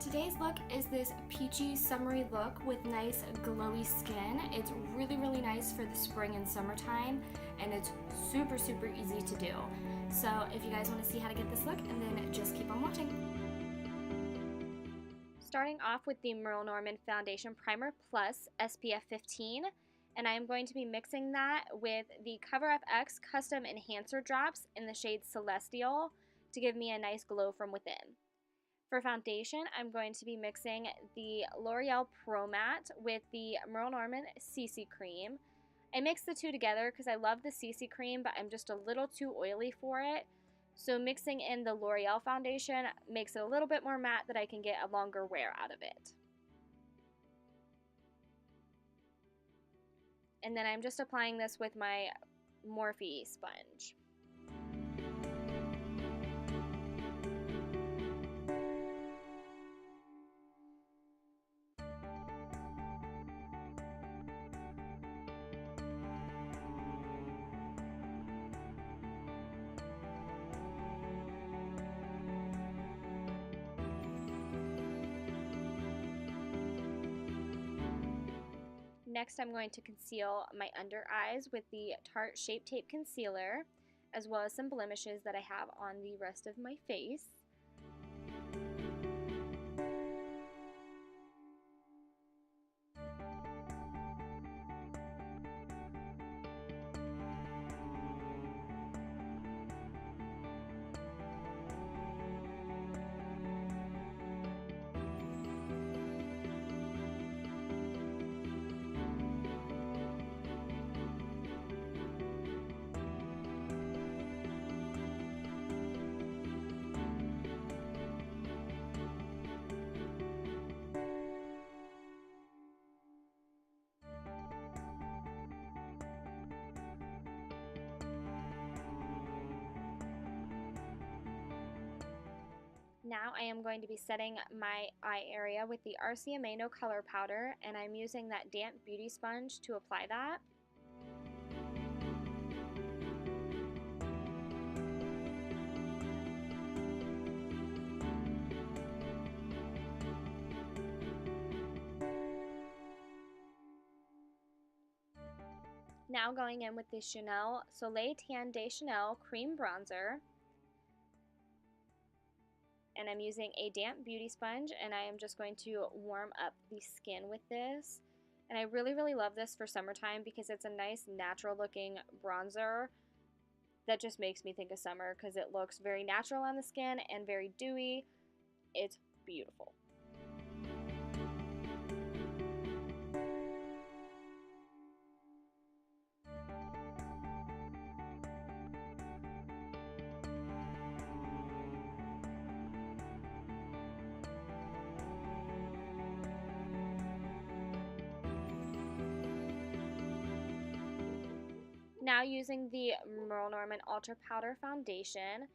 Today's look is this peachy summery look with nice glowy skin. It's really nice for the spring and summertime, and it's super easy to do. So if you guys want to see how to get this look, and then just keep on watching. Starting off with the Merle Norman Foundation Primer Plus SPF 15, and I am going to be mixing that with the Cover FX Custom Enhancer Drops in the shade Celestial to give me a nice glow from within. For foundation, I'm going to be mixing the L'Oreal Pro Matte with the Merle Norman CC Cream. I mix the two together because I love the CC Cream, but I'm just a little too oily for it. So mixing in the L'Oreal foundation makes it a little bit more matte that I can get a longer wear out of it. And then I'm just applying this with my Morphe sponge. Next, I'm going to conceal my under eyes with the Tarte Shape Tape Concealer, as well as some blemishes that I have on the rest of my face. Now I am going to be setting my eye area with the RCMA No Color Powder, and I'm using that damp beauty sponge to apply that. Now going in with the Chanel Soleil Tan de Chanel Cream Bronzer. And I'm using a damp beauty sponge, and I am just going to warm up the skin with this. And I really love this for summertime because it's a nice natural looking bronzer that just makes me think of summer because it looks very natural on the skin and very dewy. It's beautiful. Now using the Merle Norman Ultra Powder Foundation,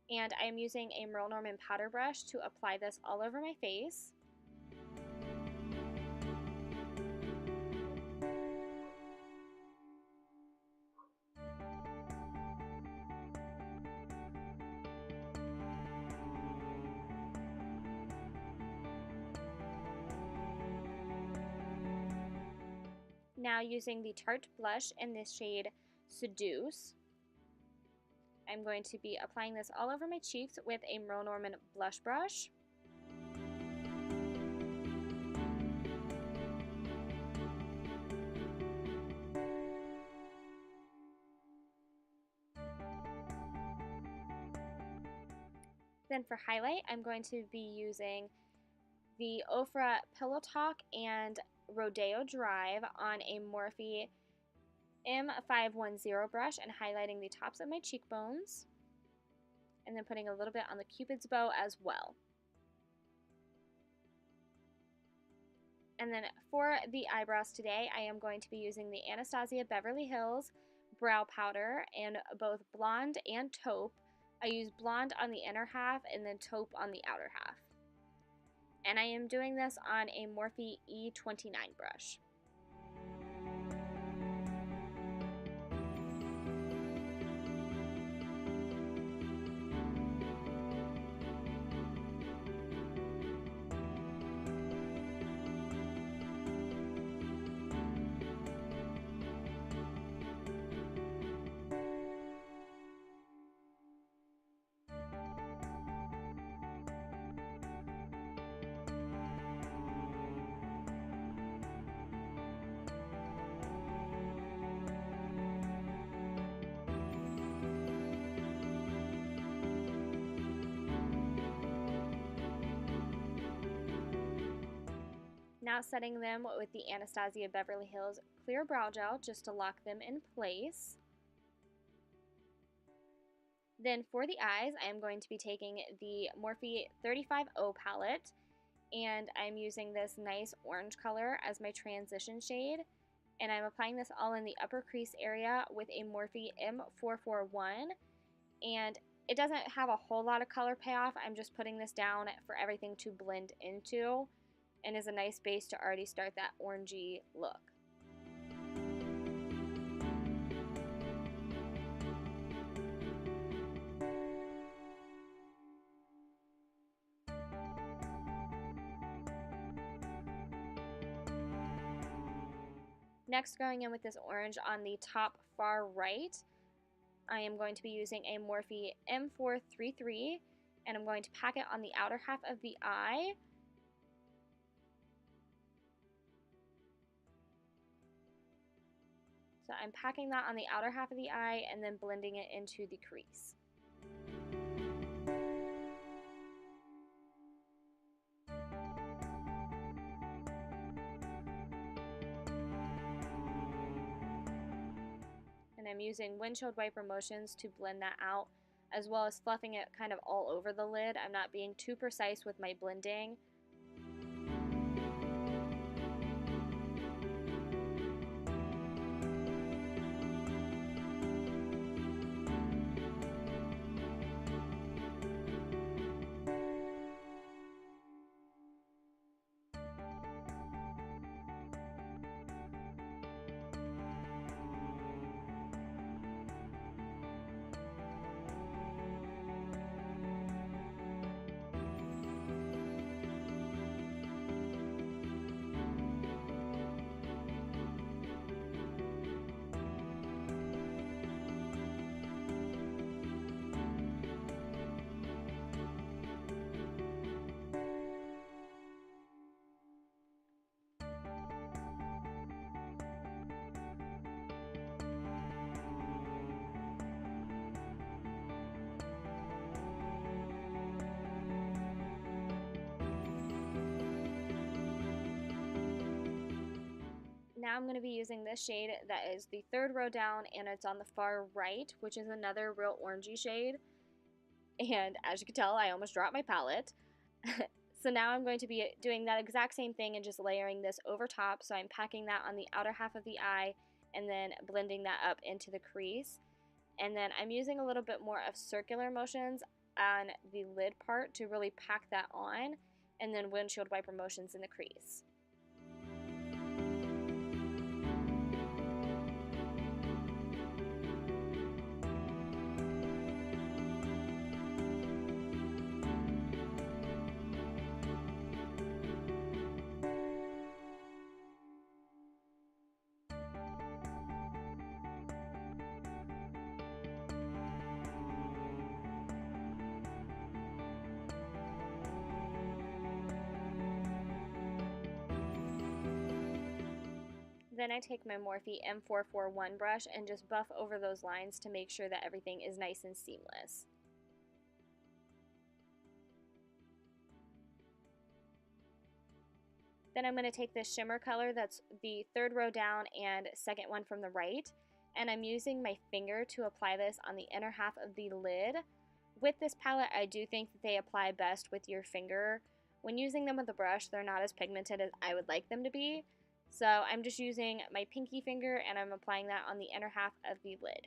and I'm using a Merle Norman powder brush to apply this all over my face. Now using the Tarte blush in this shade Seduce, I'm going to be applying this all over my cheeks with a Merle Norman blush brush. Then for highlight, I'm going to be using the Ofra Pillow Talk and Rodeo Drive on a Morphe M510 brush and highlighting the tops of my cheekbones, and then putting a little bit on the Cupid's bow as well. And then for the eyebrows today, I am going to be using the Anastasia Beverly Hills brow powder in both blonde and taupe. I use blonde on the inner half and then taupe on the outer half. And I am doing this on a Morphe E29 brush. Now setting them with the Anastasia Beverly Hills Clear Brow Gel just to lock them in place. Then for the eyes, I am going to be taking the Morphe 35O palette, and I'm using this nice orange color as my transition shade, and I'm applying this all in the upper crease area with a Morphe M441, and it doesn't have a whole lot of color payoff. I'm just putting this down for everything to blend into, and is a nice base to already start that orangey look. Next, going in with this orange on the top far right, I am going to be using a Morphe M433, and I'm going to pack it on the outer half of the eye. So I'm packing that on the outer half of the eye and then blending it into the crease. And I'm using windshield wiper motions to blend that out, as well as fluffing it kind of all over the lid. I'm not being too precise with my blending. Now I'm going to be using this shade that is the third row down, and it's on the far right, which is another real orangey shade. And as you can tell, I almost dropped my palette. So now I'm going to be doing that exact same thing and just layering this over top. So I'm packing that on the outer half of the eye and then blending that up into the crease. And then I'm using a little bit more of circular motions on the lid part to really pack that on, and then windshield wiper motions in the crease. Then I take my Morphe M441 brush and just buff over those lines to make sure that everything is nice and seamless. Then I'm going to take this shimmer color that's the third row down and second one from the right, and I'm using my finger to apply this on the inner half of the lid. With this palette, I do think that they apply best with your finger. When using them with a brush, they're not as pigmented as I would like them to be. So I'm just using my pinky finger and I'm applying that on the inner half of the lid.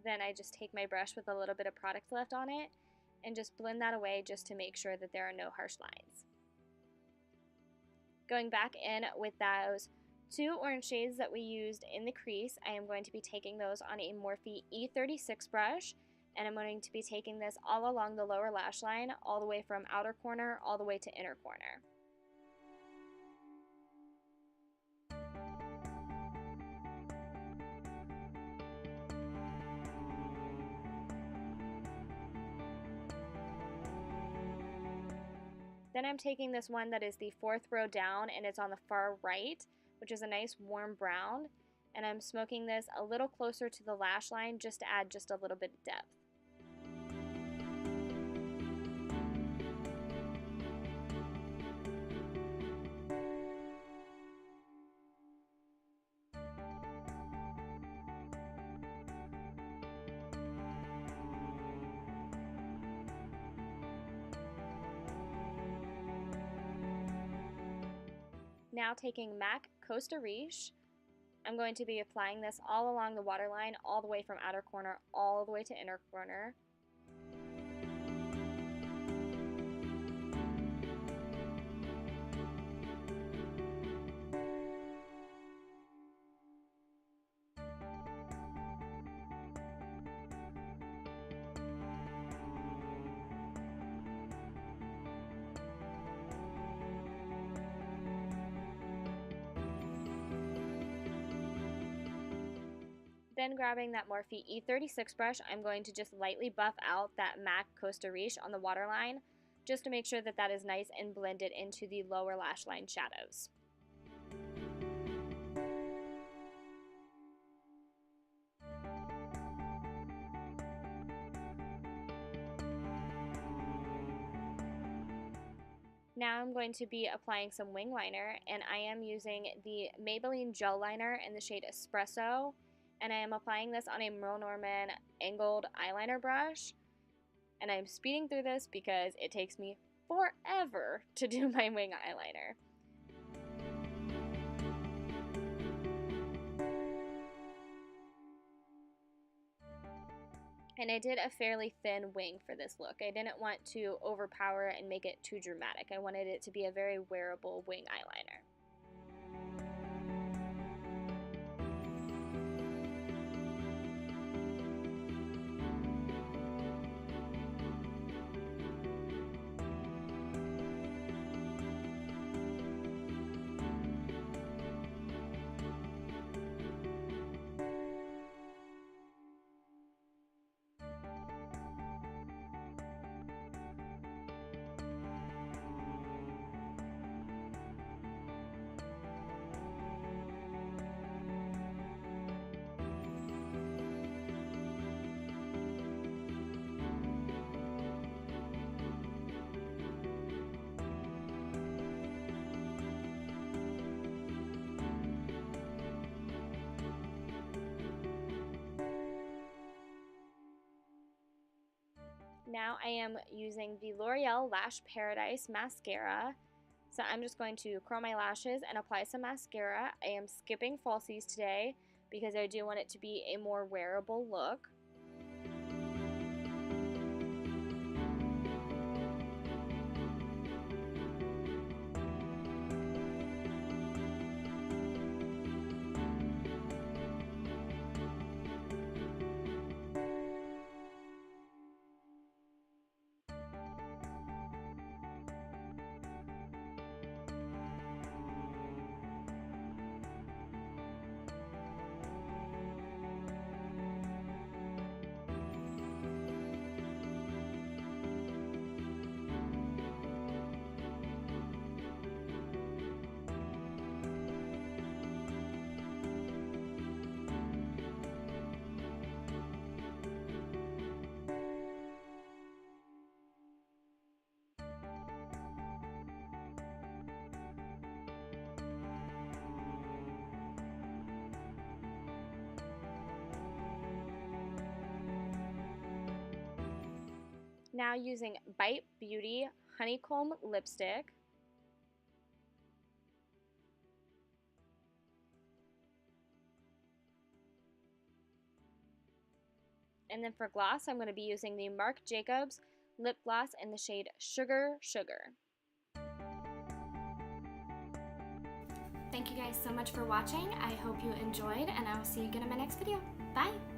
Then I just take my brush with a little bit of product left on it and just blend that away just to make sure that there are no harsh lines. Going back in with those two orange shades that we used in the crease, I am going to be taking those on a Morphe E36 brush, and I'm going to be taking this all along the lower lash line, all the way from outer corner all the way to inner corner. Then I'm taking this one that is the 4th row down, and it's on the far right, which is a nice warm brown, and I'm smoking this a little closer to the lash line just to add just a little bit of depth. Now taking MAC Costa Riche, I'm going to be applying this all along the waterline, all the way from outer corner, all the way to inner corner. Then grabbing that Morphe E36 brush, I'm going to just lightly buff out that MAC Costa Riche on the waterline, just to make sure that that is nice and blended into the lower lash line shadows. Now I'm going to be applying some wing liner, and I am using the Maybelline gel liner in the shade Espresso, and I am applying this on a Merle Norman angled eyeliner brush, and I'm speeding through this because it takes me forever to do my wing eyeliner. And I did a fairly thin wing for this look. I didn't want to overpower and make it too dramatic. I wanted it to be a very wearable wing eyeliner. Now I am using the L'Oreal Lash Paradise mascara. So I'm just going to curl my lashes and apply some mascara. I am skipping falsies today because I do want it to be a more wearable look. Now using Bite Beauty Honeycomb lipstick. And then for gloss, I'm going to be using the Marc Jacobs lip gloss in the shade Sugar Sugar. Thank you guys so much for watching. I hope you enjoyed, and I will see you again in my next video. Bye!